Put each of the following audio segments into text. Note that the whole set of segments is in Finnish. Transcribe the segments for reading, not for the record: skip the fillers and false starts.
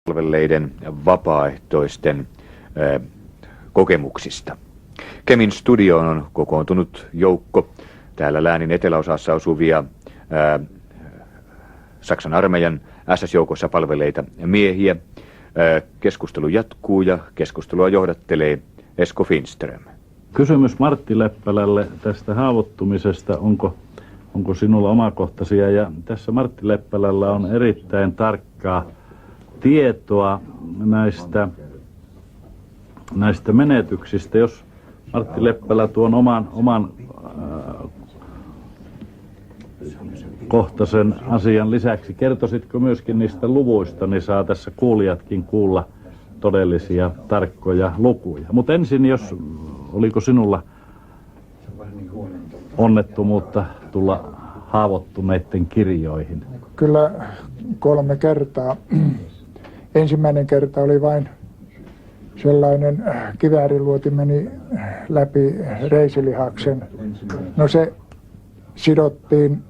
palvelleiden vapaaehtoisten kokemuksista. Kemin studioon on kokoontunut joukko täällä läänin eteläosassa asuvia Saksan armeijan SS-joukossa palvelleita miehiä. Keskustelu jatkuu ja keskustelua johdattelee Esko Finström. Kysymys Martti Leppälälle tästä haavoittumisesta. Onko sinulla omakohtaisia? Ja tässä Martti Leppälällä on erittäin tarkkaa tietoa näistä menetyksistä. Jos Martti Leppälä tuon oman kohtaisen asian lisäksi kertoisitko myöskin niistä luvuista, niin saa tässä kuulijatkin kuulla todellisia tarkkoja lukuja. Mutta ensin, oliko sinulla onnettomuutta tulla haavoittuneiden kirjoihin? Kyllä 3 kertaa. Ensimmäinen kerta oli vain sellainen kivääriluoti meni läpi reisilihaksen. No se sidottiin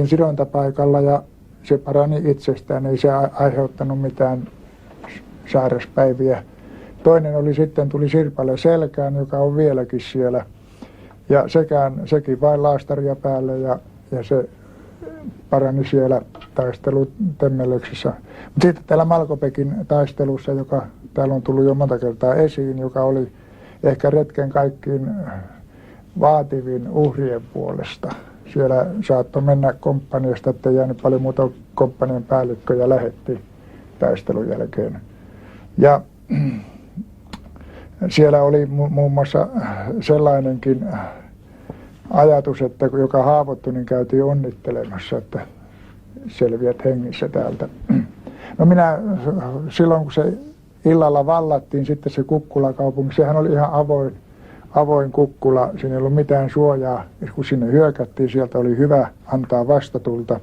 sidontapaikalla ja se parani itsestään. Ei se aiheuttanut mitään sairaspäiviä. Toinen oli sitten tuli sirpale selkään, joka on vieläkin siellä. Ja sekin vain laastaria päälle ja se parani siellä taistelutemmellyksessä. Mutta sitten täällä Malkopekin taistelussa, joka täällä on tullut jo monta kertaa esiin, joka oli ehkä retken kaikkiin vaativin uhrien puolesta. Siellä saattoi mennä komppaniasta, ettei jäänyt paljon muuta komppanian päällikköjä lähetti taistelun jälkeen. Ja siellä oli muun muassa sellainenkin ajatus, että joka haavoittui, niin käytiin onnittelemassa, että selviät hengissä täältä. No silloin kun se illalla vallattiin sitten se Kukkula-kaupunki, sehän oli ihan avoin Kukkula, siinä ei ollut mitään suojaa. Kun sinne hyökättiin, sieltä oli hyvä antaa vastatulta.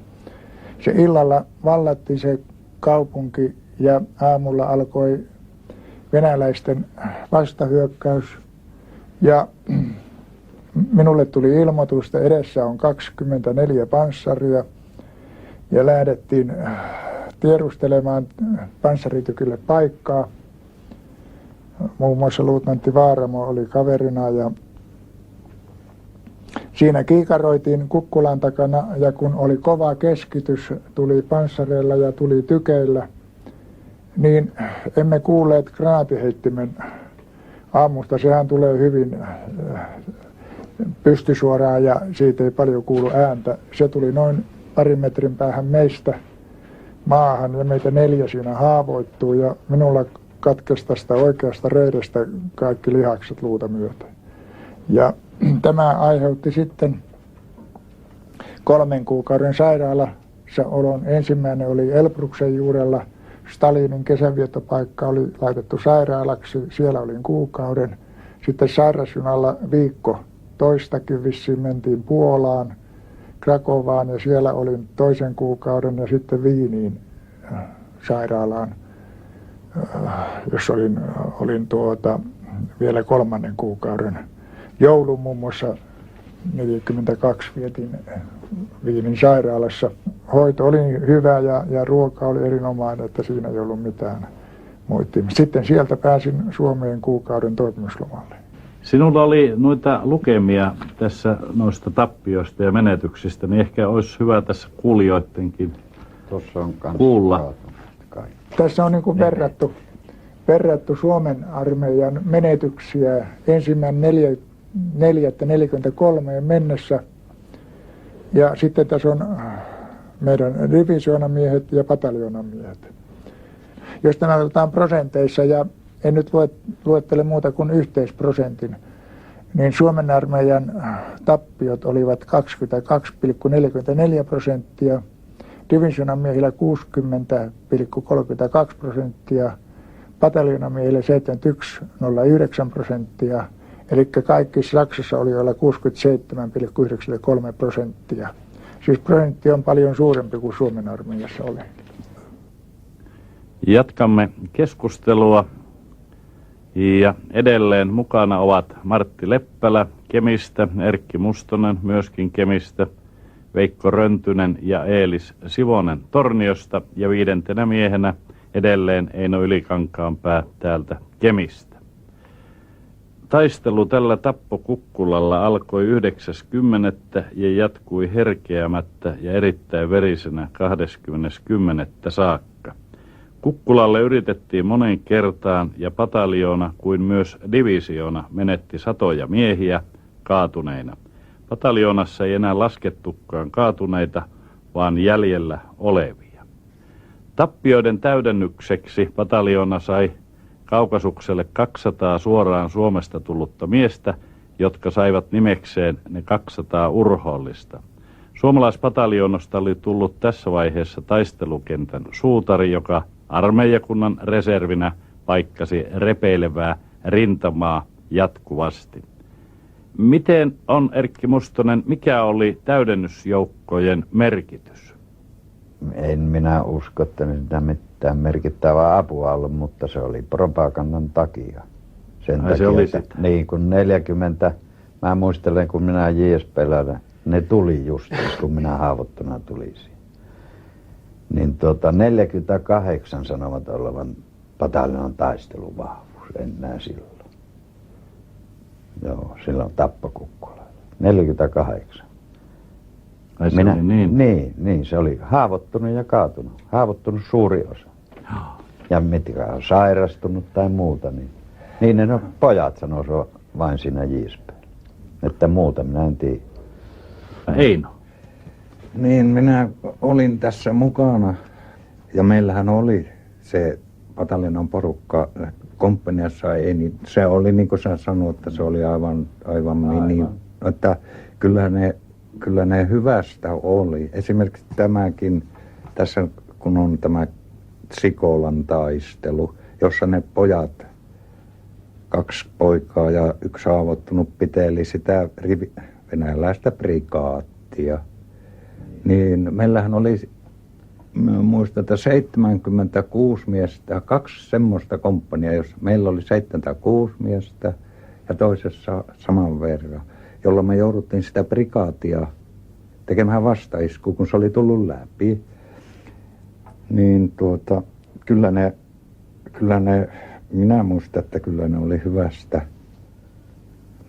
Se illalla vallattiin se kaupunki ja aamulla alkoi venäläisten vastahyökkäys. Ja minulle tuli ilmoitus, että edessä on 24 panssaria ja lähdettiin tiedustelemaan panssaritykylle paikkaa. Muun muassa luutnantti Vaaramo oli kaverina ja siinä kiikaroitiin Kukkulan takana ja kun oli kova keskitys, tuli panssareilla ja tuli tykeillä, niin emme kuulleet granaatiheittimen ammusta. Sehän tulee hyvin pystysuoraan ja siitä ei paljon kuulu ääntä. Se tuli noin parin metrin päähän meistä maahan ja meitä 4 siinä haavoittuu ja minulla katkesi tästä oikeasta reidestä kaikki lihakset luuta myöten. Ja tämä aiheutti sitten 3 kuukauden sairaalassa olon. Ensimmäinen oli Elbruksen juurella. Stalinin kesäviettopaikka oli laitettu sairaalaksi. Siellä olin kuukauden. Sitten sairasjunalla viikko toistakin vissiin mentiin Puolaan, Krakovaan ja siellä olin 2 kuukauden ja sitten Viiniin sairaalaan, jos olin vielä 3. kuukauden. Joulun muun muassa 42 vietin Viinin sairaalassa. Hoito oli hyvä ja ruoka oli erinomainen, että siinä ei ollut mitään moittimista. Sitten sieltä pääsin Suomeen kuukauden toipumuslomalle. Sinulla oli noita lukemia tässä noista tappioista ja menetyksistä, niin ehkä olisi hyvä tässä kuulijoidenkin kuulla. Tässä on niin kuin verrattu Suomen armeijan menetyksiä 1.4.43 mennessä. Ja sitten tässä on meidän divisioonamiehet ja pataljoonamiehet. Jos tämä otetaan prosenteissa ja en nyt luettele muuta kuin yhteisprosentin, niin Suomen armeijan tappiot olivat 22,44%, divisioonamiehillä 60,32%, pataljoonamiehillä 71,09%, eli kaikki Saksassa oli joilla 67,93%. Siis prosentti on paljon suurempi kuin Suomen armeijassa oli. Jatkamme keskustelua ja edelleen mukana ovat Martti Leppälä Kemistä, Erkki Mustonen myöskin Kemistä, Veikko Röntynen ja Eelis Sivonen Torniosta ja 5. miehenä edelleen Eino Ylikankaanpää täältä Kemistä. Taistelu tällä Tappokukkulalla alkoi 9.10. ja jatkui herkeämättä ja erittäin verisenä 20.10. saakka. Kukkulalle yritettiin monen kertaan ja pataljoona kuin myös divisioona menetti satoja miehiä kaatuneina. Pataljoonassa ei enää laskettukaan kaatuneita, vaan jäljellä olevia. Tappioiden täydennykseksi pataljoona sai Kaukasukselle 200 suoraan Suomesta tullutta miestä, jotka saivat nimekseen ne 200 urhoollista. Suomalaispataljoonasta oli tullut tässä vaiheessa taistelukentän suutari, joka armeijakunnan reservinä paikkasi repeilevää rintamaa jatkuvasti. Miten on, Erkki Mustonen, mikä oli täydennysjoukkojen merkitys? En minä usko, että sitä mitään merkittävää apua ollut, mutta se oli propagandan takia. Sen takia, se oli että, niin kun 40, mä muistelen kun minä JSP:llä, ne tuli just kun minä haavoittuna tulisin. Niin 48 sanovat olevan pataljonan taisteluvahvuus enää silloin. Joo, silloin Tappokukkulalla. 48. Ai se oli niin? Niin, se oli haavoittunut ja kaatunut. Haavoittunut suuri osa. Ja mitkä on sairastunut tai muuta, niin ne pojat sanoisivat vain siinä JSP:llä. Että muuta minä en tiedä. Eino. Niin, minä olin tässä mukana ja meillähän oli se pataljonan porukka komppaniassa, ei, niin se oli niin kuin sä sanoit, että se oli aivan mini, että kyllä ne hyvästä oli. Esimerkiksi tämäkin, tässä kun on tämä Sikolan taistelu, jossa ne pojat, 2 poikaa ja 1 haavoittunut piteli sitä venäläistä prikaattia. Niin meillähän oli, muistan, että 76 miestä, 2 semmoista komppania, jossa meillä oli 76 miestä ja toisessa saman verran, jolloin me jouduttiin sitä prikaatia tekemään vastaiskua, kun se oli tullut läpi. Niin kyllä ne, minä muistan, että kyllä ne oli hyvästä.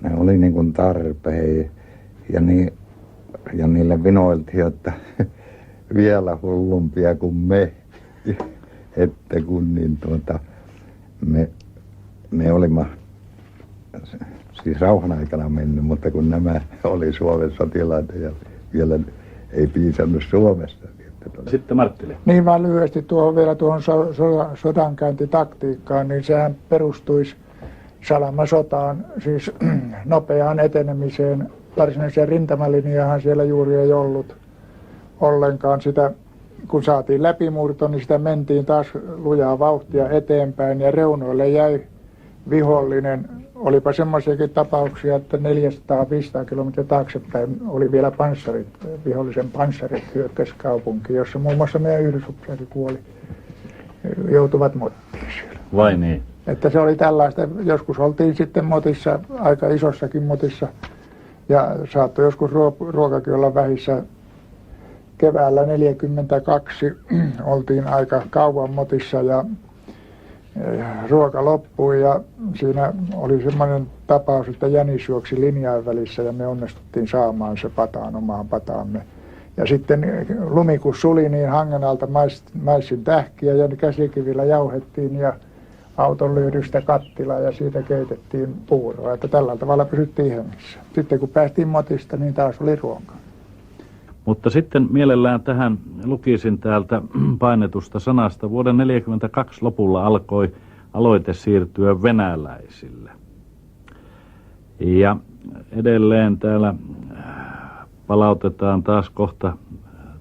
Ne oli niin kuin tarpeen ja niille vinoiltiin, että vielä hullumpia kuin me. Että kun niin me olimme siis rauhan aikana mennyt, mutta kun nämä oli Suomen sotilaita ja vielä ei piisannut Suomesta. Sitten Marttila. Niin mä lyhyesti vielä tuohon sodankäyntitaktiikkaan, niin sehän perustuisi salamasotaan, siis nopeaan etenemiseen. Varsinaisen rintamalinjaahan siellä juuri ei ollut ollenkaan. Sitä, kun saatiin läpimurto, niin sitä mentiin taas lujaa vauhtia eteenpäin ja reunoille jäi vihollinen. Olipa semmoisiakin tapauksia, että 400-500 kilometriä taaksepäin oli vielä vihollisen panssarit hyökkäsi kaupunkiin, jossa muun muassa meidän yhdysupseeri kuoli, joutuvat mottiin siellä. Vai niin? Että se oli tällaista, joskus oltiin sitten motissa, aika isossakin motissa, ja saattoi joskus ruokakin olla vähissä. Keväällä 1942 oltiin aika kauan motissa ja ruoka loppui ja siinä oli semmoinen tapaus, että jänis juoksi linjaan välissä ja me onnistuttiin saamaan se pataan omaan pataamme. Ja sitten lumi kun suli, niin hangen alta maissin tähkiä ja käsikivillä jauhettiin ja auton lyhdystä kattilaa ja siitä keitettiin puuroa. Että tällä tavalla pysyttiin hengissä. Sitten kun päästiin motista, niin taas oli ruokaa. Mutta sitten mielellään tähän lukisin täältä painetusta sanasta. Vuoden 1942 lopulla alkoi aloite siirtyä venäläisille. Ja edelleen täällä palautetaan taas kohta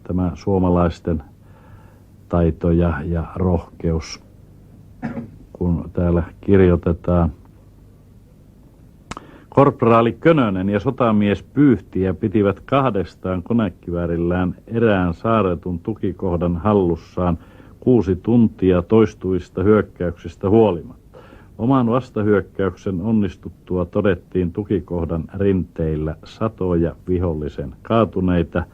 tämä suomalaisten taito ja rohkeus, kun täällä kirjoitetaan. Korporaali Könönen ja sotamies Pyyhtiä pitivät 2 konekiväärillään erään saaretun tukikohdan hallussaan 6 tuntia toistuvista hyökkäyksistä huolimatta. Oman vastahyökkäyksen onnistuttua todettiin tukikohdan rinteillä satoja vihollisen kaatuneita.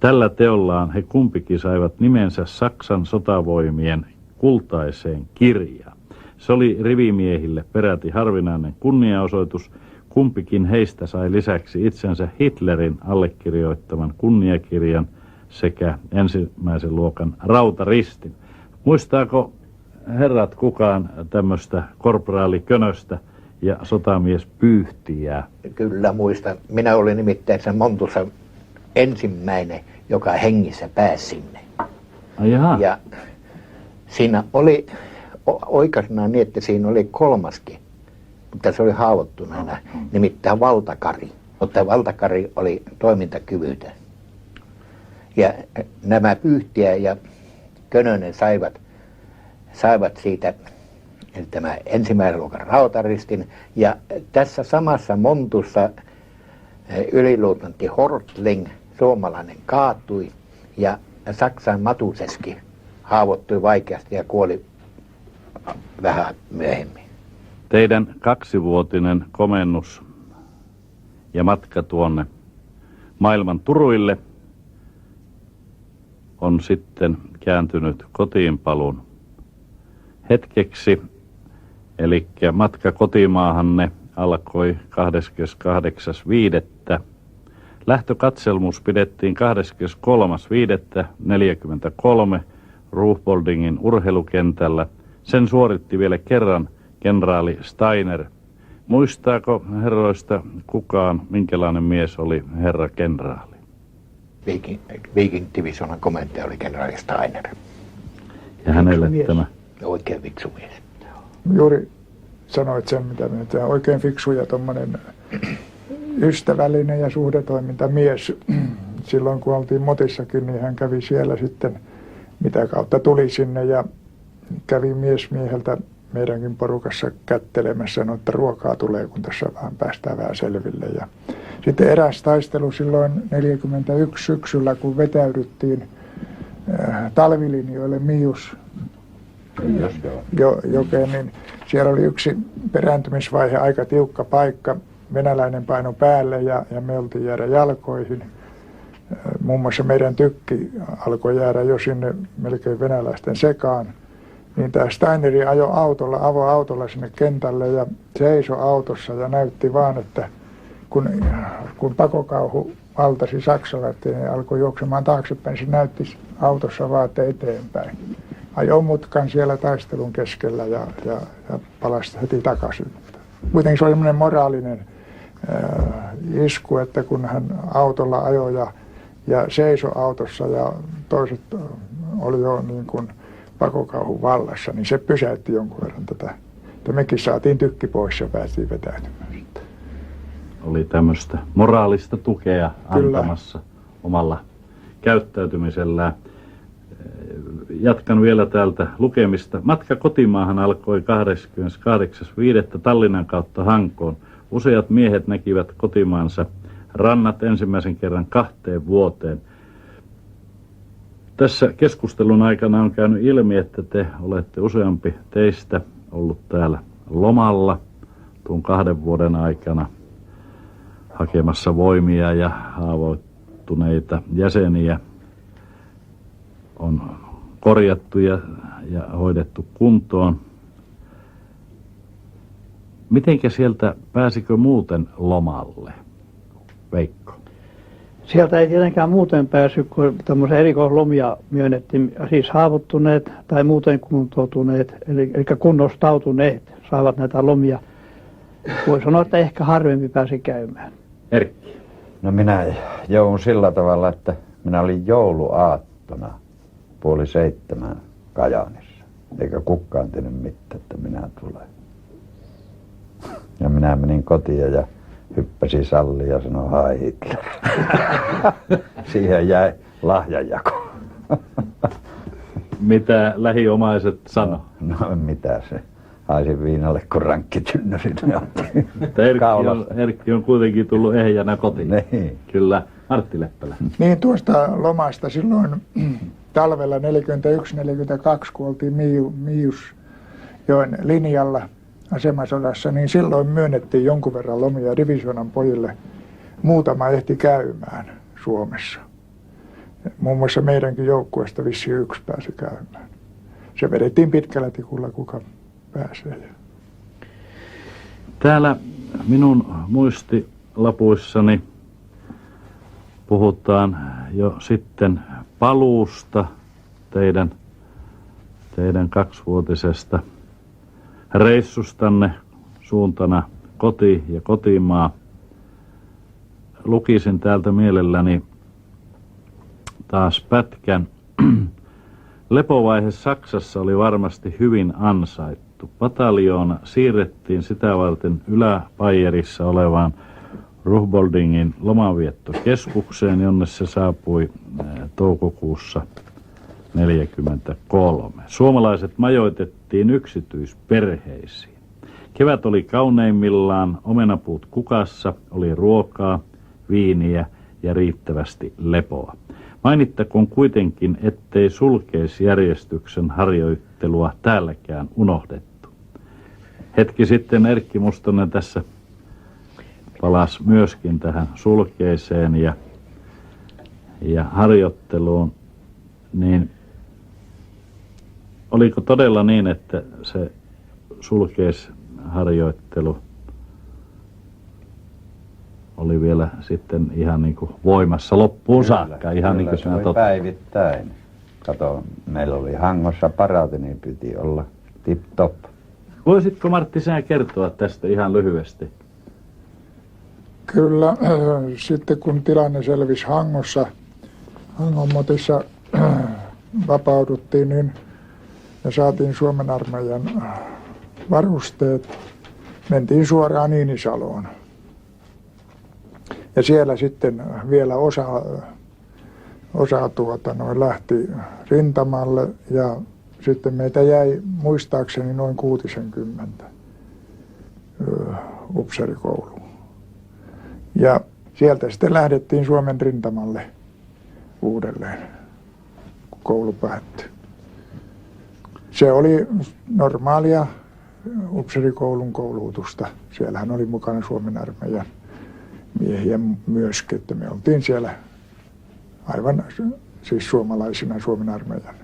Tällä teollaan he kumpikin saivat nimensä Saksan sotavoimien kultaiseen kirjaan. Se oli rivimiehille peräti harvinainen kunniaosoitus. Kumpikin heistä sai lisäksi itsensä Hitlerin allekirjoittaman kunniakirjan sekä ensimmäisen luokan rautaristin. Muistaako herrat kukaan tämmöistä korporaali Könöstä ja sotamies Pyyhtiä? Kyllä muistan. Minä olin nimittäin sen Montussa ensimmäinen, joka hengissä pääsi sinne. Ja siinä oli oikaisena niin, että siinä oli kolmaskin, mutta se oli haavoittuneena, nimittäin Valtakari. Mutta Valtakari oli toimintakyvytön. Ja nämä Pyyhtiä ja Könönen saivat siitä tämä ensimmäisen luokan rautaristin. Ja tässä samassa Montussa yliluutnantti Hortling, suomalainen, kaatui ja Saksan Matuseski haavoittui vaikeasti ja kuoli vähän myöhemmin. Teidän 2-vuotinen komennus ja matka tuonne maailman turuille on sitten kääntynyt kotiinpaluun hetkeksi. Eli matka kotimaahanne alkoi 28.5. Lähtökatselmus pidettiin 23.5.43 Ruhpoldingin urheilukentällä. Sen suoritti vielä kerran kenraali Steiner. Muistaako herroista kukaan, minkälainen mies oli herra kenraali? Viking-divisionan komentaja oli kenraali Steiner. Ja hänelle tämä? Oikein fiksu mies. Juuri sanoit sen, mitä minä oikein fiksu ja tommonen ystävällinen ja suhdetoimintamies. Silloin kun oltiin Motissakin, niin hän kävi siellä sitten, mitä kautta tuli sinne ja kävi mieheltä meidänkin porukassa kättelemässä, sanoi, että ruokaa tulee, kun tässä vähän päästään vähän selville. Ja sitten eräs taistelu silloin 41 syksyllä, kun vetäydyttiin talvilinjoille Mius jokeen, niin siellä oli yksi perääntymisvaihe, aika tiukka paikka. Venäläinen paino päälle ja me oltiin jäädä jalkoihin. Muun muassa meidän tykki alkoi jäädä jo sinne melkein venäläisten sekaan. Niin tämä Steineri ajoi avoautolla sinne kentälle ja seisoi autossa ja näytti vaan, että kun pakokauhu valtasi saksalaiset ja alkoi juoksemaan taaksepäin, se näytti autossa vaan eteenpäin. Ajoi mutkan siellä taistelun keskellä ja palasi heti takaisin. Kuitenkin se oli sellainen moraalinen isku, että kun hän autolla ajoi ja seisoi autossa ja toiset oli jo niin kuin pakokauhun vallassa, niin se pysäytti jonkun verran tätä. Että mekin saatiin tykki pois ja päästiin vetäytymään. Oli tämmöistä moraalista tukea antamassa omalla käyttäytymisellään. Jatkan vielä täältä lukemista. Matka kotimaahan alkoi 28.5. Tallinnan kautta Hankoon. Useat miehet näkivät kotimaansa rannat ensimmäisen kerran 2 vuoteen. Tässä keskustelun aikana on käynyt ilmi, että te olette useampi teistä ollut täällä lomalla tuon 2 vuoden aikana hakemassa voimia ja haavoittuneita jäseniä. On korjattu ja hoidettu kuntoon. Mitenkä sieltä pääsikö muuten lomalle, Veikko? Sieltä ei tietenkään muuten päässyt, kun tämmöisiä erikoislomia myönnettiin, siis haavoittuneet tai muuten kuntoutuneet, eli kunnostautuneet saavat näitä lomia. Voi sanoa, että ehkä harvemmin pääsi käymään. Erkki. No minä joudun sillä tavalla, että minä olin jouluaattona 6:30 Kajaanissa. Eikä kukaan tiennyt mitään, että minä tulen. Ja minä menin kotiin ja hyppäsin salliin ja sanoi hai Hitler. Siihen jäi lahjanjako. Mitä lähiomaiset sanoi? No mitä se. Haisin viinalle, kun rankkitynny sinne otti. Erkki on kuitenkin tullut ehjänä kotiin. Niin. Kyllä. Martti Leppälä. Niin tuosta lomasta silloin talvella 41-42, kun oltiin Miusjoen linjalla asemasodassa, niin silloin myönnettiin jonkun verran lomia divisioonan pojille. Muutama ehti käymään Suomessa. Muun muassa meidänkin joukkueesta vissiin yksi pääsi käymään. Se vedettiin pitkällä tikulla, kuka pääsee. Täällä minun muistilapuissani puhutaan jo sitten paluusta teidän 2-vuotisesta reissustanne suuntana koti ja kotimaa. Lukisin täältä mielelläni taas pätkän. Lepovaihe Saksassa oli varmasti hyvin ansaittu. Pataljoona siirrettiin sitä varten Ylä-Bayerissa olevaan Ruhboldingin lomanviettokeskukseen, jonne se saapui toukokuussa 1943. Suomalaiset majoitettiin yksityisperheisiin. Kevät oli kauneimmillaan, omenapuut kukassa, oli ruokaa, viiniä ja riittävästi lepoa. Mainittakoon kuitenkin, ettei sulkeisjärjestyksen harjoittelua täälläkään unohdettu. Hetki sitten Erkki Mustonen tässä palasi myöskin tähän sulkeiseen ja harjoitteluun, niin oliko todella niin, että se sulkeisharjoittelu oli vielä sitten ihan niin kuin voimassa loppuun saakka? Ihan niin kuin se oli päivittäin. Kato, meillä oli Hangossa paraati, niin piti olla tip-top. Voisitko Martti sinä kertoa tästä ihan lyhyesti? Kyllä, sitten kun tilanne selvisi Hangossa, Hangon motissa vapauduttiin, niin ja saatiin Suomen armeijan varusteet, mentiin suoraan Niinisaloon. Ja siellä sitten vielä osa lähti rintamalle ja sitten meitä jäi muistaakseni noin 60 upseerikouluun. Ja sieltä sitten lähdettiin Suomen rintamalle uudelleen, kun koulu päättyi. Se oli normaalia upseerikoulun koulutusta. Siellähän oli mukana Suomen armeijan miehiä myöskin, että me oltiin siellä aivan siis suomalaisina Suomen armeijan.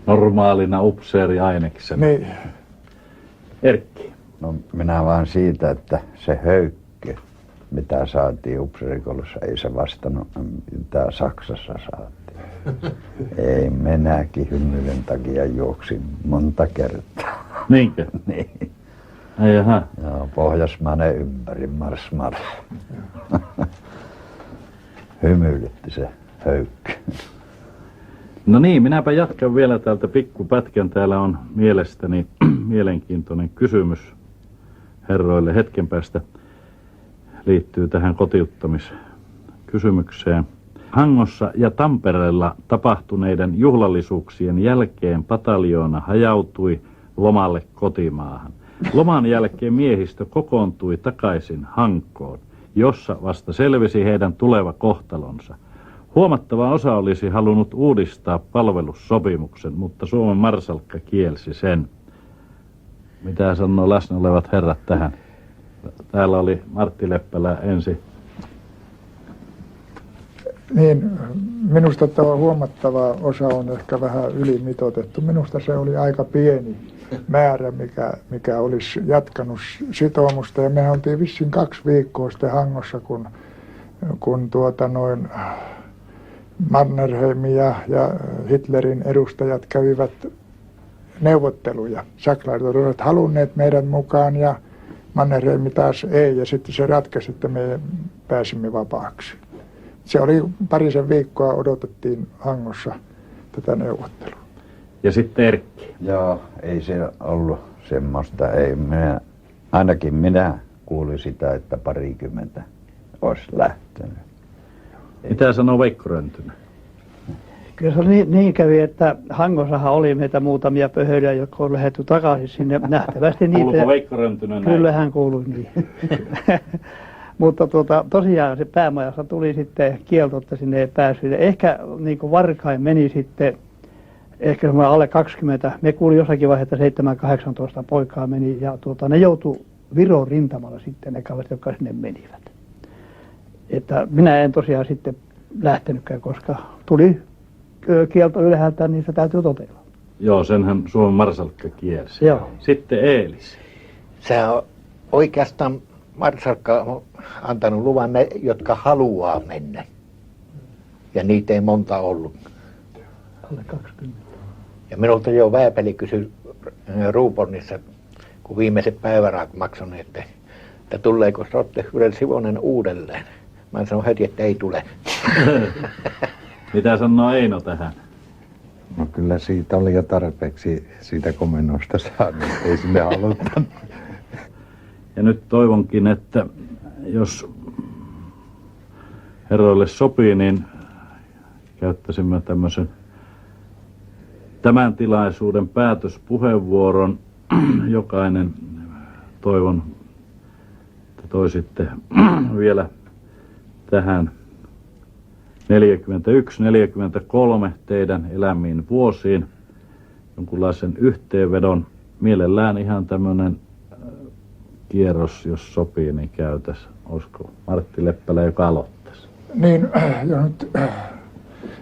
Normaalina upseeriaineksena. Niin. Erkki. No minä vaan siitä, että se höykkö, mitä saatiin upseerikoulussa, ei se vastannut, mitä Saksassa saatiin. Ei, minäkin hymyiden takia juoksin monta kertaa. Niinkö? Niin. Ai jaha. Joo, Pohjoismainen ympäri mars. Hymyilytti se höykkö. No niin, minäpä jatkan vielä täältä pikkupätkän. Täällä on mielestäni mielenkiintoinen kysymys herroille hetken päästä. Liittyy tähän kotiuttamiskysymykseen. Hangossa ja Tampereella tapahtuneiden juhlallisuuksien jälkeen pataljoona hajautui lomalle kotimaahan. Loman jälkeen miehistö kokoontui takaisin Hankoon, jossa vasta selvisi heidän tuleva kohtalonsa. Huomattava osa olisi halunnut uudistaa palvelussopimuksen, mutta Suomen marsalkka kielsi sen. Mitä sanoo läsnä olevat herrat tähän? Täällä oli Martti Leppälä ensin. Niin, minusta tämä huomattava osa on ehkä vähän ylimitoitettu. Minusta se oli aika pieni määrä, mikä olisi jatkanut sitoumusta. Ja me oltiin vissiin 2 viikkoa sitten Hangossa, kun Mannerheimin ja Hitlerin edustajat kävivät neuvotteluja. Saksalaiset olivat halunneet meidän mukaan ja Mannerheim taas ei. Ja sitten se ratkaisi, että me pääsimme vapaaksi. Se oli 2 viikkoa, odotettiin Hangossa tätä neuvottelua. Ja sitten Erkki. Joo, ei se ollut semmoista. Ainakin minä kuulin sitä, että 20 olisi lähtenyt. Mitä sanoo Veikko Röntynen? Kyllä se niin kävi, että Hangossahan oli meitä muutamia pöhöjä, jotka on lähdetty takaisin sinne nähtävästi. Kuuluuko Veikko Röntynen näin? Kyllä hän kuului niin. Mutta tosiaan se päämajassa tuli sitten kielto, että sinne ei päässyt. Ehkä niin kuin varkain meni sitten, ehkä alle 20, me kuulin jossakin vaiheessa 7-18 poikaa meni ja ne joutui Viron rintamalla sitten ne kaverit, jotka sinne menivät. Että minä en tosiaan sitten lähtenytkään, koska tuli kielto ylhäältä, niin se täytyy toteuttaa. Joo, senhän Suomen marsalkka kielsi. Joo. Sitten Eelis. Se on oikeastaan marsalkka on antanut luvan ne, jotka haluaa mennä. Ja niitä ei monta ollut. Alle 20. Ja minulta jo Vääpeli kysyi Ruupornissa, kun viimeiset päivärahat maksoin, että tuleeko Rottehyrel Sivonen uudelleen. Mä sanoin heti, että ei tule. Mitä sanoo Eino tähän? No kyllä siitä oli jo tarpeeksi siitä komennosta saanut, ei sinne haluttanut. Ja nyt toivonkin, että jos herroille sopii, niin käyttäisimme tämmöisen tämän tilaisuuden päätöspuheenvuoron. Jokainen toivon, että toisitte vielä tähän 41-43 teidän elämiin vuosiin jonkunlaisen yhteenvedon. Mielellään ihan tämmöinen kierros, jos sopii, niin käytäisiin. Olisiko Martti Leppälä, joka aloittaisi? Niin, ja nyt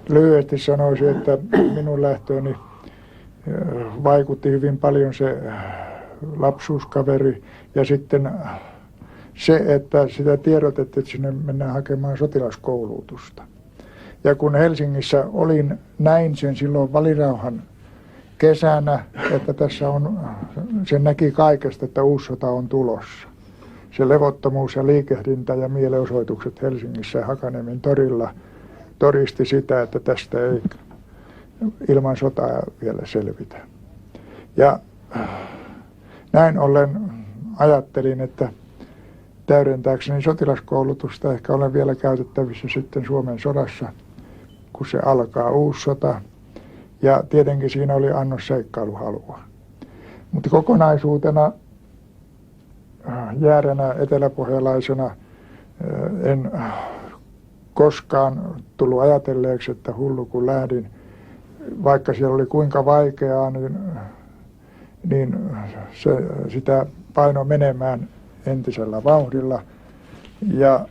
lyhyesti sanoisin, että minun lähtööni vaikutti hyvin paljon se lapsuuskaveri ja sitten se, että sitä tiedotettiin, että sinne mennään hakemaan sotilaskoulutusta. Ja kun Helsingissä olin, näin sen silloin valirauhan kesänä, että tässä on, se näki kaikesta, että uusi sota on tulossa. Se levottomuus ja liikehdintä ja mielenosoitukset Helsingissä ja Hakaniemen torilla todisti sitä, että tästä ei ilman sotaa vielä selvitä. Ja näin ollen ajattelin, että täydentääkseni sotilaskoulutusta ehkä olen vielä käytettävissä sitten Suomen sodassa, kun se alkaa uusi sota. Ja tietenkin siinä oli annos seikkailuhalua. Mutta kokonaisuutena jääränä eteläpohjalaisena en koskaan tullut ajatelleeksi, että hullu kun lähdin, vaikka siellä oli kuinka vaikeaa, niin sitä paino menemään entisellä vauhdilla. Ja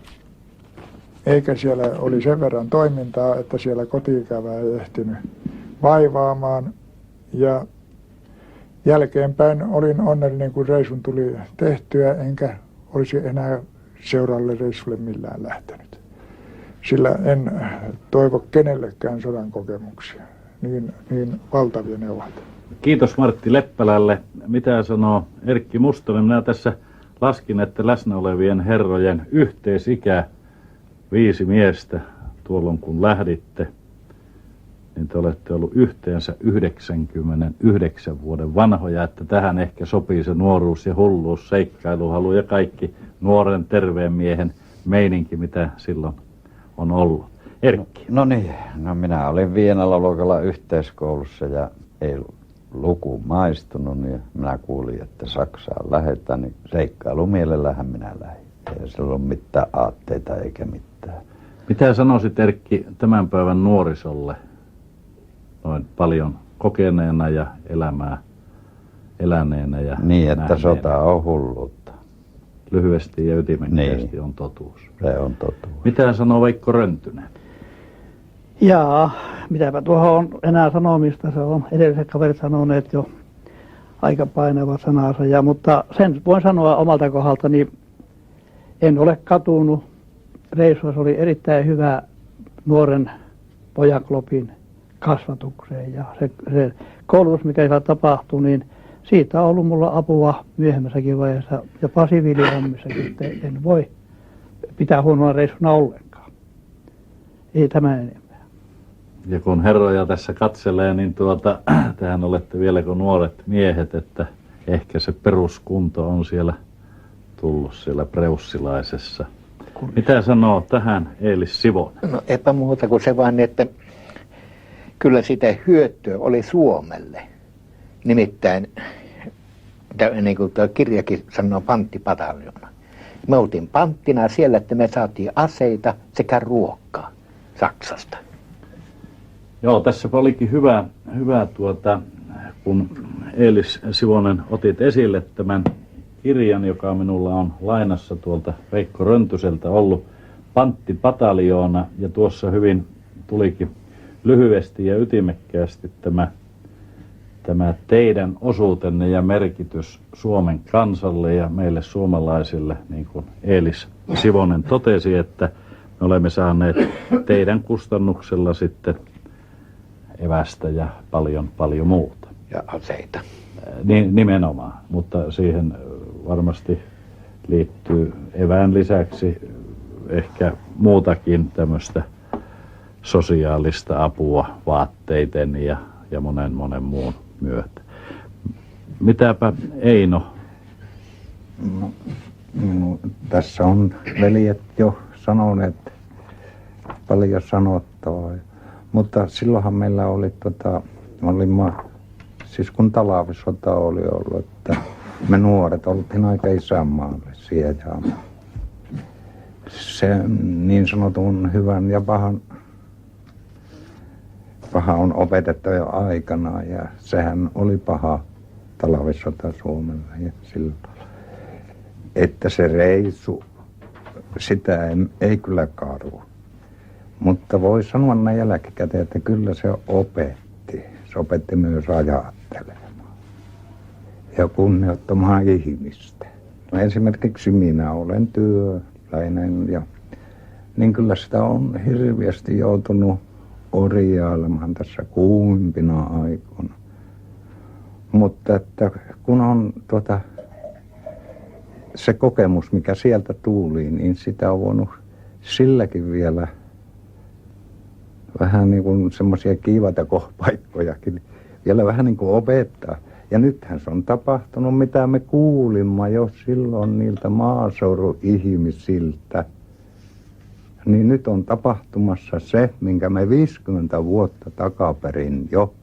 eikä siellä oli sen verran toimintaa, että siellä koti-ikävää ei ehtinyt vaivaamaan. Ja jälkeenpäin olin onnellinen, kun reisun tuli tehtyä, enkä olisi enää seuraavalle reissulle millään lähtenyt. Sillä en toivo kenellekään sodan kokemuksia. Niin valtavia ne ovat. Kiitos Martti Leppälälle. Mitä sanoo Erkki Mustonen? Minä tässä laskin, että läsnä olevien herrojen yhteisikä 5 miestä tuolloin kun lähditte, niin te olette ollut yhteensä 99 vuoden vanhoja, että tähän ehkä sopii se nuoruus ja hulluus, seikkailuhalu ja kaikki nuoren terveen miehen meininki, mitä silloin on ollut. Erkki. No niin, minä olin Vienalla luokalla yhteiskoulussa ja ei luku maistunut, niin minä kuulin, että Saksaan lähdetään, niin seikkailumielellähän minä lähdin. Ei sillä ole mitään aatteita eikä mitään. Mitä sanoisit Erkki tämän päivän nuorisolle noin paljon kokeneena ja elämää eläneenä ja niin, että nähneenä? Sota on hulluutta. Lyhyesti ja ytimekkäästi niin, on totuus. Se on totuus. Mitä sanoo Veikko Röntynen? Jaa, mitäpä tuohon on enää sanomista, se on edelliset kaverit sanoneet jo aika painava sanansa, mutta sen voin sanoa omalta kohdaltani, en ole katunut. Reissuissa oli erittäin hyvä nuoren pojaklopin kasvatukseen ja se koulutus, mikä siellä tapahtui, niin siitä on ollut mulla apua myöhemmässäkin vaiheessa jopa siviilihommissakin, että en voi pitää huonoa reissuna ollenkaan. Ei tämä enemmän. Ja kun herroja tässä katselee, niin tehän olette vieläkö nuoret miehet, että ehkä se peruskunto on siellä tullut siellä preussilaisessa. Mitä sanoo tähän Eelis Sivonen? No eipä muuta kuin se vaan, että kyllä sitä hyötyä oli Suomelle. Nimittäin, niin kuin tuo kirjakin sanoo, panttipataljoona. Me oltiin panttina siellä, että me saatiin aseita sekä ruokaa Saksasta. Joo, tässä olikin hyvä kun Eelis Sivonen otit esille tämän kirjan, joka minulla on lainassa tuolta Veikko Röntyseltä ollut, Panttipataljoona, ja tuossa hyvin tulikin lyhyesti ja ytimekkäästi tämä teidän osuutenne ja merkitys Suomen kansalle ja meille suomalaisille, niin kuin Eelis Sivonen totesi, että me olemme saaneet teidän kustannuksella sitten evästä ja paljon muuta. Ja aseita. Nimenomaan, mutta siihen varmasti liittyy evään lisäksi ehkä muutakin tämmöistä sosiaalista apua vaatteiden ja monen muun myötä. Mitäpä Eino? No, tässä on veljet jo sanoneet paljon sanottavaa, mutta silloinhan meillä oli siis kun talvisota oli ollut, että me nuoret oltiin aika isänmaallisia ja se niin sanotun hyvän ja paha on opetettu jo aikana ja sehän oli paha talvisota Suomella ja silloin. Että se reissu, sitä ei kyllä karu. Mutta voi sanoa näin jälkikäteen, että kyllä se opetti. Se opetti myös ajattelemaan ja kunnioittamaan ihmistä. No esimerkiksi minä olen työläinen ja niin kyllä sitä on hirveästi joutunut orjailemaan tässä kuumimpina aikoina. Mutta että kun on se kokemus, mikä sieltä tuli, niin sitä on voinut silläkin vielä vähän niin kuin semmoisia kiivatekopaikkojakin vielä vähän niin kuin opettaa. Ja nythän se on tapahtunut, mitä me kuulimme jo silloin niiltä maaseudun ihmisiltä. Niin nyt on tapahtumassa se, minkä me 50 vuotta takaperin jo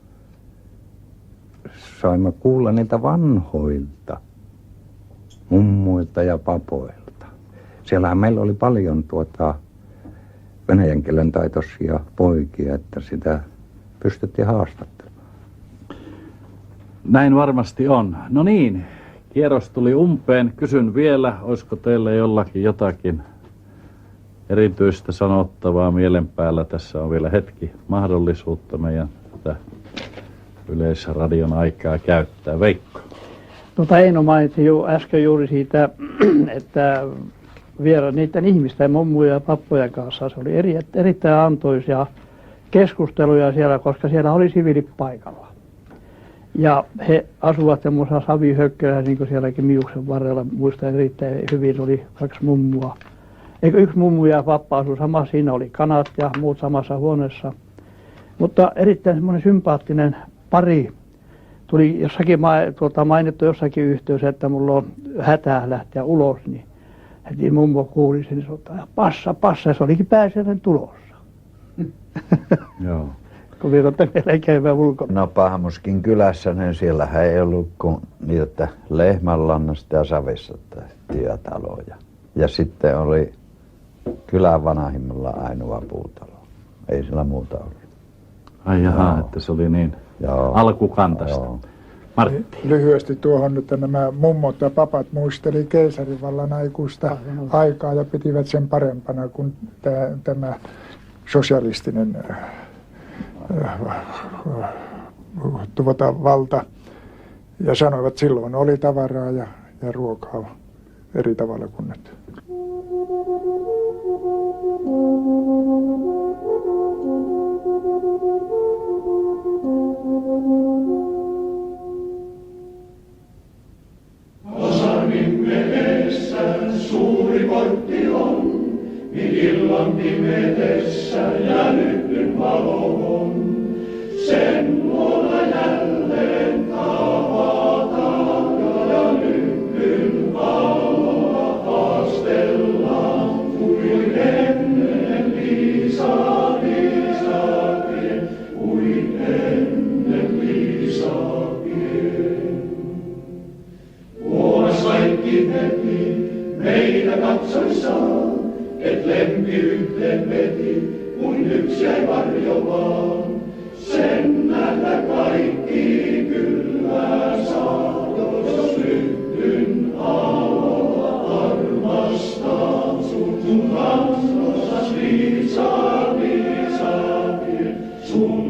saimme kuulla niitä vanhoilta mummuilta ja papoilta. Siellähän meillä oli paljon venäjän kielen taitoisia poikia, että sitä pystyttiin haastattelemaan. Näin varmasti on. No niin, kierros tuli umpeen. Kysyn vielä, olisiko teillä jollakin jotakin erityistä sanottavaa mielen päällä? Tässä on vielä hetki mahdollisuutta meidän tätä Yleisradion aikaa käyttää. Veikko. Eino mainitsi jo äsken juuri siitä, että vielä niiden ihmisten, mummuja ja pappojen kanssa, se oli erittäin antoisia keskusteluja siellä, koska siellä oli siviilit paikalla. Ja he asuvat semmoisessa savihökköllä, niin kuin sielläkin Miuksen varrella, muistan erittäin hyvin, oli 2 mummua. Eikö 1 mummu ja pappa asui samassa, siinä oli kanat ja muut samassa huoneessa. Mutta erittäin semmoinen sympaattinen pari. Tuli jossakin mainittu jossakin yhteydessä, että mulla on hätää lähteä ulos, niin heti mummo kuuli sen, niin sanoi, passa, se olikin pääsiäinen tulossa. Joo. Kun viikotte melkein ulkona. No Pahmuskin kylässä, niin siellähän ei ollut kuin niitä lehmänlannasta ja savissa työtaloja. Ja sitten oli kylän vanhimmilla ainoa puutalo. Ei sillä muuta ollut. Ai jaha, että se oli niin alkukantasta. Joo. Martti. Lyhyesti tuohon, että nämä mummot ja papat muisteli keisarivallan aikuista aikaa ja pitivät sen parempana kuin tämä sosialistinen valta. Ja sanoivat, silloin oli tavaraa ja ruokaa eri tavalla kuin nyt. Suuri portti on, niin illan pimetessä ja nytyn valo on. Sen luona jälleen tavataan ja nytyn alla haastellaan. Kuin ennen Liisakien, kuin ennen Liisakien. Vuonas kaikki heti meitä katsoissaan, et lempi yhteen veti, kuin yksi jäi varjomaan. Sen nähdä kaikki kyllä saa, jos nytyn alla armastaa. Sun kanssas Liisakien, sun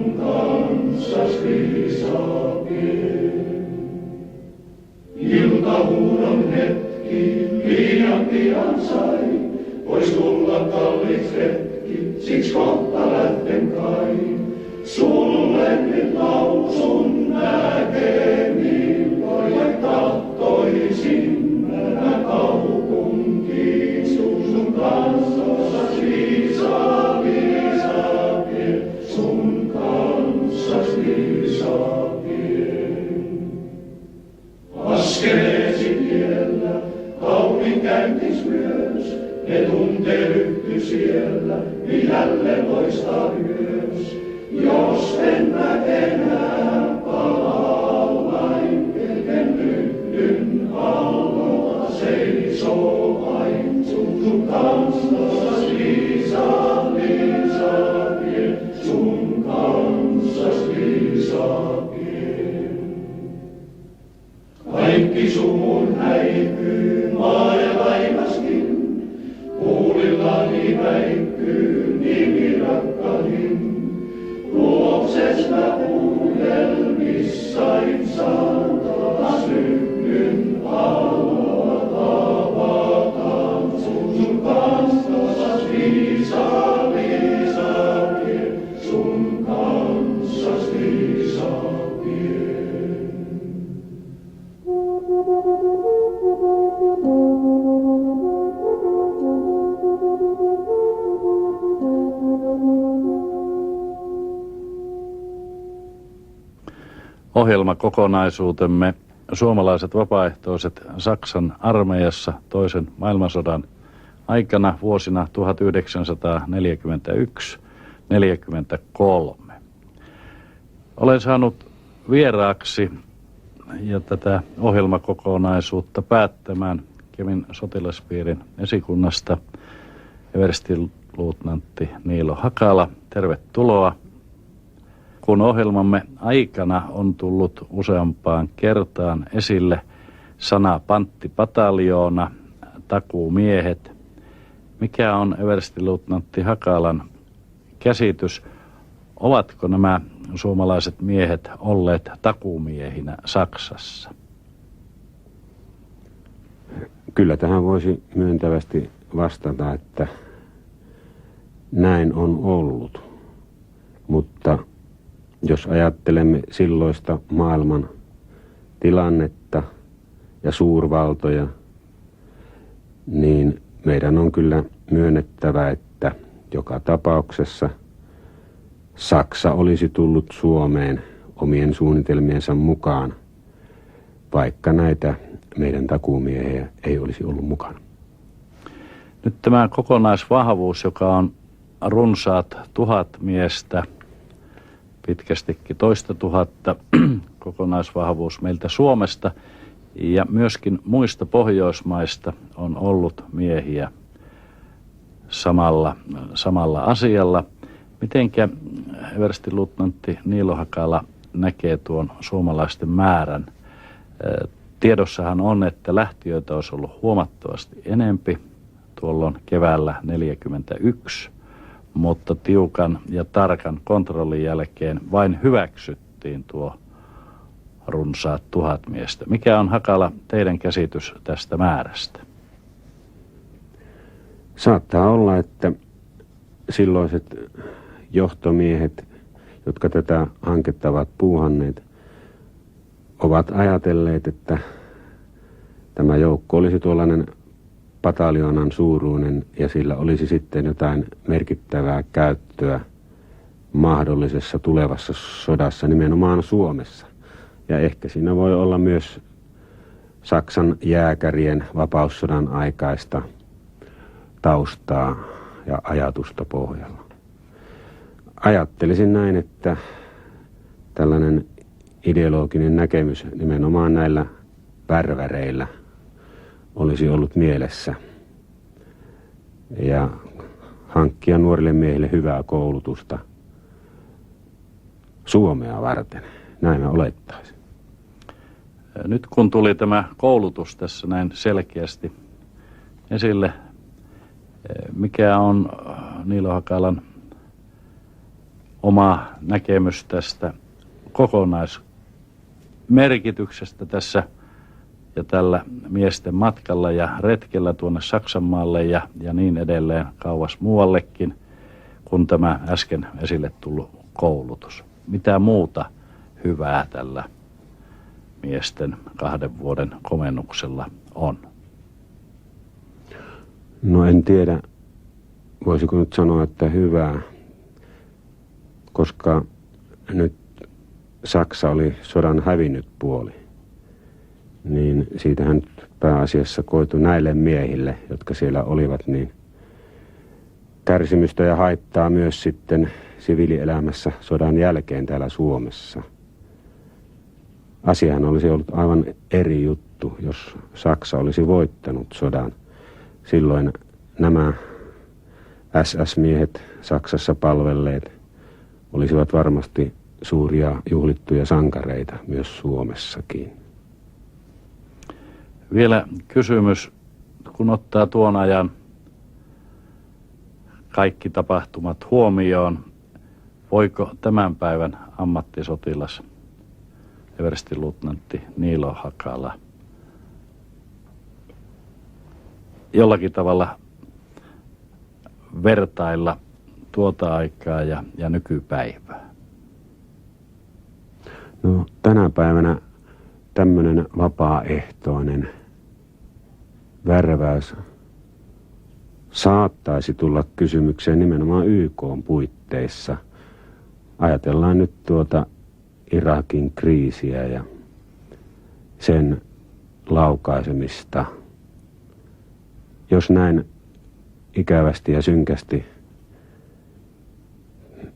vois tulla kallis hetki, siksi kohta lähten kai. Sulle nyt lausun näkemi, vai tahtoisin mennä kaupunkiin. Sun kanssas viisaa vie, sun kanssas viisaa vie. Askeleesi tiellä, kaupin käyntis myös, ne tuntelyhty siellä, niin jälleen loistaa yös. Jos en mä enää palaa vain, pelkän lyhdyn alla seisoo ain. Sun kanssas viisaa vie, sun kanssas viisaa vie. Kaikki sumun häipyy, maa ja taivaskin, huulillani väikkyy nimi rakkahin. Luokses mä puhelmissain saan taas lyhdyn alla tavataan. Sun kanssas viisaa vie, sun kanssas viisaa vie. Ohjelmakokonaisuutemme suomalaiset vapaaehtoiset Saksan armeijassa toisen maailmansodan aikana vuosina 1941-1943. Olen saanut vieraaksi ja tätä ohjelmakokonaisuutta päättämään Kemin sotilaspiirin esikunnasta everstiluutnantti Niilo Hakala. Tervetuloa. Kun ohjelmamme aikana on tullut useampaan kertaan esille sana panttipataljoona, takuumiehet, mikä on everstiluutnantti Hakalan käsitys? Ovatko nämä suomalaiset miehet olleet takuumiehinä Saksassa? Kyllä tähän voisi myöntävästi vastata, että näin on ollut, mutta jos ajattelemme silloista maailman tilannetta ja suurvaltoja, niin meidän on kyllä myönnettävä, että joka tapauksessa Saksa olisi tullut Suomeen omien suunnitelmiensa mukaan, vaikka näitä meidän takuumiehiä ei olisi ollut mukana. Nyt tämä kokonaisvahvuus, joka on runsaat 1000 miestä, pitkästikin 200 kokonaisvahvuus meiltä Suomesta ja myöskin muista Pohjoismaista on ollut miehiä samalla asialla. Mitenkä everstiluutnantti Niilo Hakala näkee tuon suomalaisten määrän? Tiedossahan on, että lähtiöitä olisi ollut huomattavasti enempi tuolloin keväällä 1941. Mutta tiukan ja tarkan kontrollin jälkeen vain hyväksyttiin tuo runsaat 1000 miestä. Mikä on, Hakala, teidän käsitys tästä määrästä? Saattaa olla, että silloiset johtomiehet, jotka tätä hanketta ovat puuhanneet, ovat ajatelleet, että tämä joukko olisi tuollainen pataljoonan suuruinen ja sillä olisi sitten jotain merkittävää käyttöä mahdollisessa tulevassa sodassa nimenomaan Suomessa. Ja ehkä siinä voi olla myös Saksan jääkärien vapaussodan aikaista taustaa ja ajatusta pohjalla. Ajattelisin näin, että tällainen ideologinen näkemys nimenomaan näillä värväreillä olisi ollut mielessä ja hankkia nuorille miehille hyvää koulutusta Suomea varten. Näin mä olettaisin. Nyt kun tuli tämä koulutus tässä näin selkeästi esille, mikä on Niilo Hakalan oma näkemys tästä kokonaismerkityksestä tässä ja tällä miesten matkalla ja retkellä tuonne Saksanmaalle ja niin edelleen kauas muuallekin kuin tämä äsken esille tullut koulutus. Mitä muuta hyvää tällä miesten 2 vuoden komennuksella on? No en tiedä, voisiko nyt sanoa, että hyvää, koska nyt Saksa oli sodan hävinnyt puoli. Niin siitähän nyt pääasiassa koitui näille miehille, jotka siellä olivat, niin kärsimystä ja haittaa myös sitten siviilielämässä sodan jälkeen täällä Suomessa. Asiahan olisi ollut aivan eri juttu, jos Saksa olisi voittanut sodan. Silloin nämä SS-miehet Saksassa palvelleet olisivat varmasti suuria juhlittuja sankareita myös Suomessakin. Vielä kysymys, kun ottaa tuon ajan kaikki tapahtumat huomioon, voiko tämän päivän ammattisotilas, everstiluutnantti Niilo Hakala, jollakin tavalla vertailla tuota aikaa ja nykypäivää? No, tänä päivänä tämmöinen vapaaehtoinen värväys saattaisi tulla kysymykseen nimenomaan YK:n puitteissa. Ajatellaan nyt tuota Irakin kriisiä ja sen laukaisemista. Jos näin ikävästi ja synkästi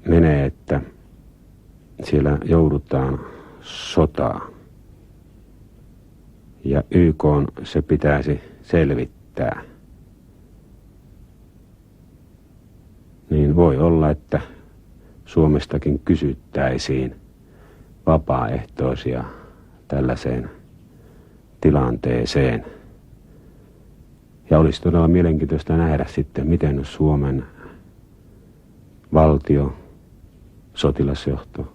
menee, että siellä joudutaan sotaan ja YK:n se pitäisi selvittää, niin voi olla, että Suomestakin kysyttäisiin vapaaehtoisia tällaiseen tilanteeseen. Ja olisi todella mielenkiintoista nähdä sitten, miten Suomen valtio, sotilasjohto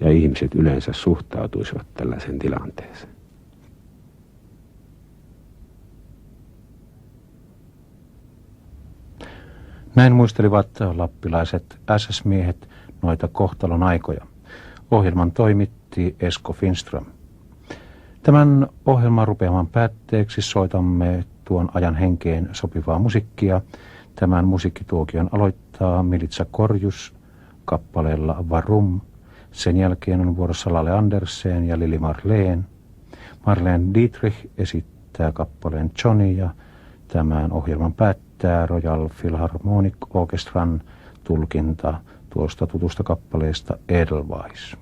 ja ihmiset yleensä suhtautuisivat tällaiseen tilanteeseen. Näin muistelivat lappilaiset SS-miehet noita kohtalon aikoja. Ohjelman toimitti Esko Finström. Tämän ohjelman rupeaman päätteeksi soitamme tuon ajan henkeen sopivaa musiikkia. Tämän musiikkituokion aloittaa Militsa Korjus kappaleella Varum. Sen jälkeen on vuorossa Lalle Andersen ja Lili Marleen. Marlene Dietrich esittää kappaleen Johnny ja tämän ohjelman päättää Royal Philharmonic Orchestran tulkinta tuosta tutusta kappaleesta Edelweiss.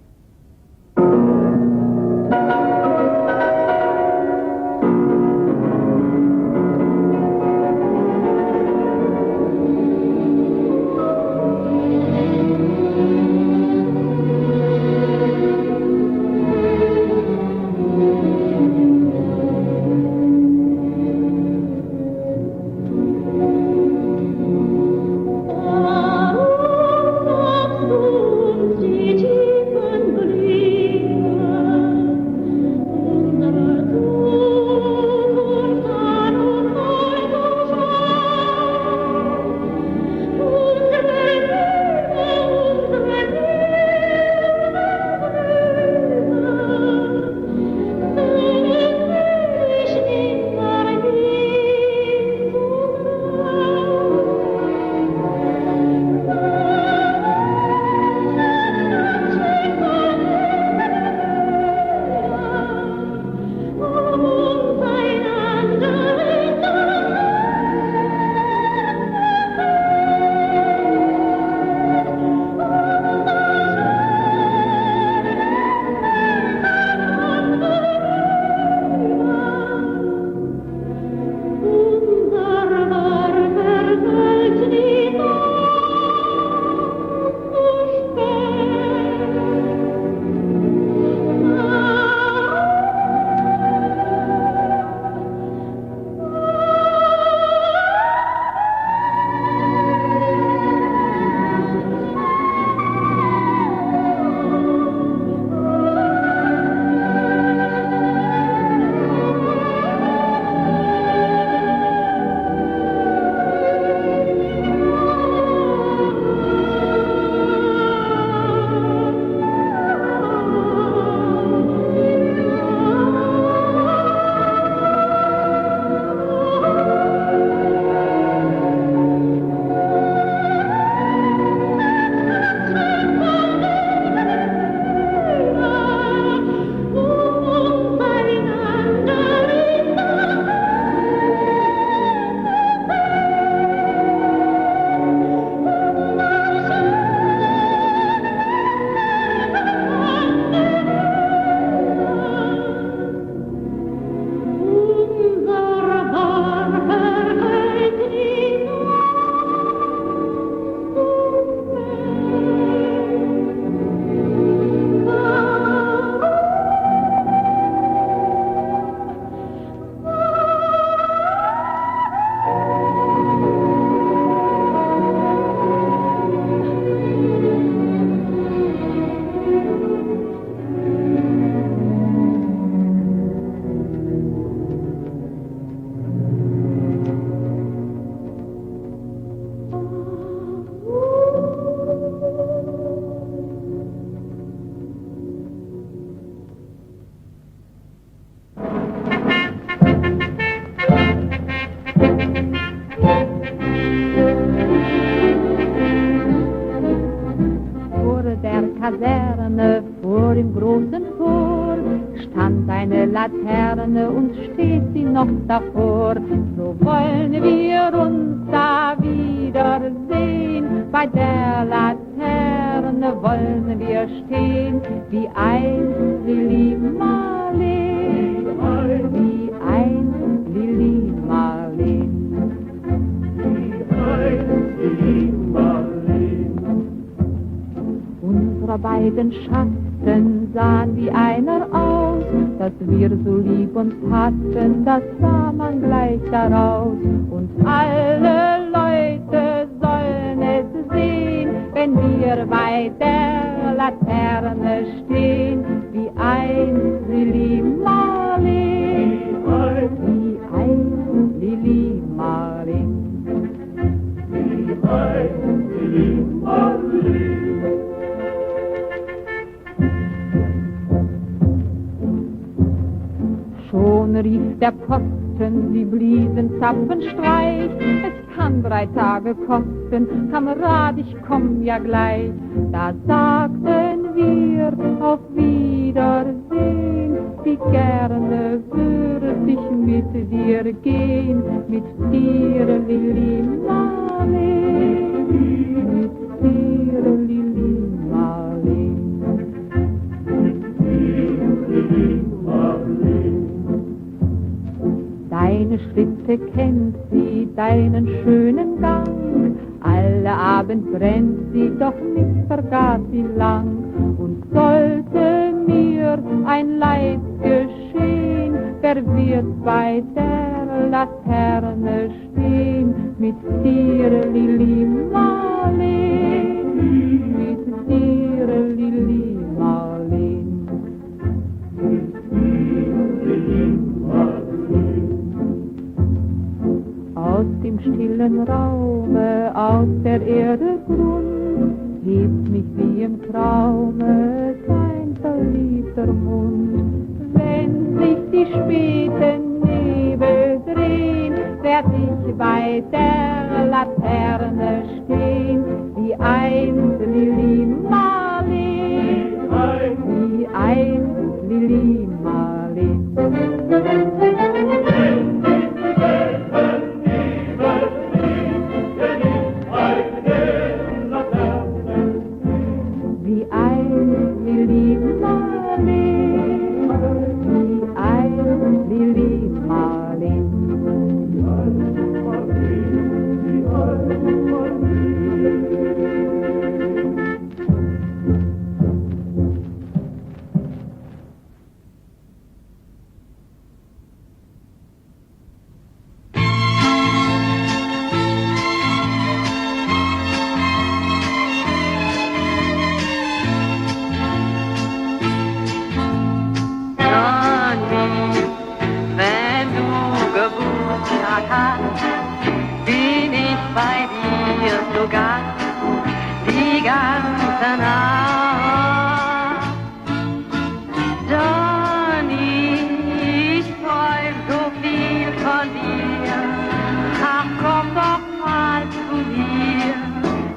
Die tiefen Blicke Laterne und steht sie noch davor. So wollen wir uns da wiedersehen. Bei der Laterne wollen wir stehen, wie einst Lili Marleen, wie einst Lili Marleen. Unsere beiden Schatten sahen wie einer aus, dass wir so lieb uns hatten, das sah man gleich daraus. Und alle Leute sollen es sehen, wenn wir bei der Laterne stehen, wie einst Lili Marleen, wie einst Lili Marleen. Wie einst Lili Marleen. Schon rief der Posten, sie bliesen Zapfenstreich. Es kann 3 Tage kosten, Kamerad, ich komm ja gleich. Da sagten wir auf Wiedersehen, wie gerne würde ich mit dir gehen, mit dir, Lili Marleen, mit dir, Lili Marleen. Deine Schritte kennt sie, deinen schönen Gang. Alle Abend brennt sie, doch nicht vergaß sie lang. Und sollte mir ein Leid geschehen, wer wird bei der Laterne stehen? Mit dir, Lili Marleen, mit dir, Lili Marleen. Aus dem stillen Raume, aus der Erde Grund, hebt mich wie im Traume sein verliebter Mund. Wenn sich die späten Nebel drehen, werd ich bei der Laterne stehen, wie einst Lili Marleen, wie einst Lili Marleen.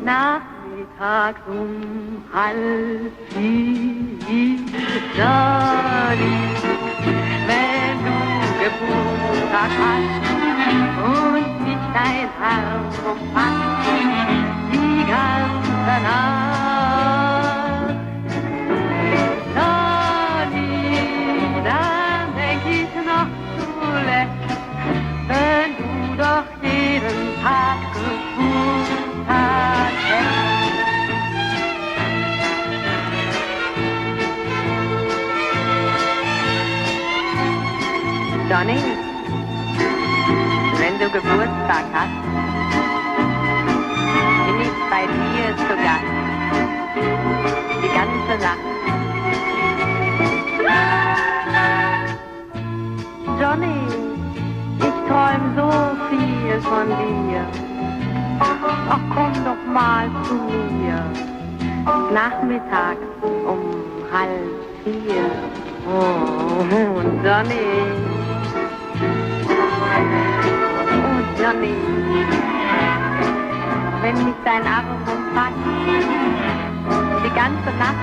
Nachmittags um 3:30, Johnny, wenn du Geburtstag hast und mich dein Herz umfasst, die ganze Nacht. Johnny, dann denk ich noch zuletzt, wenn du doch jeden Tag Geburtstag hättest. Johnny, wenn du Geburtstag hast, bin ich bei dir zu Gast, die ganze Nacht. Johnny, ich träum so viel von dir, ach komm doch mal zu mir, nachmittags um 3:30. Oh, Johnny. Oh, Johnny, wenn mich dein Arm umfasst, die ganze Nacht,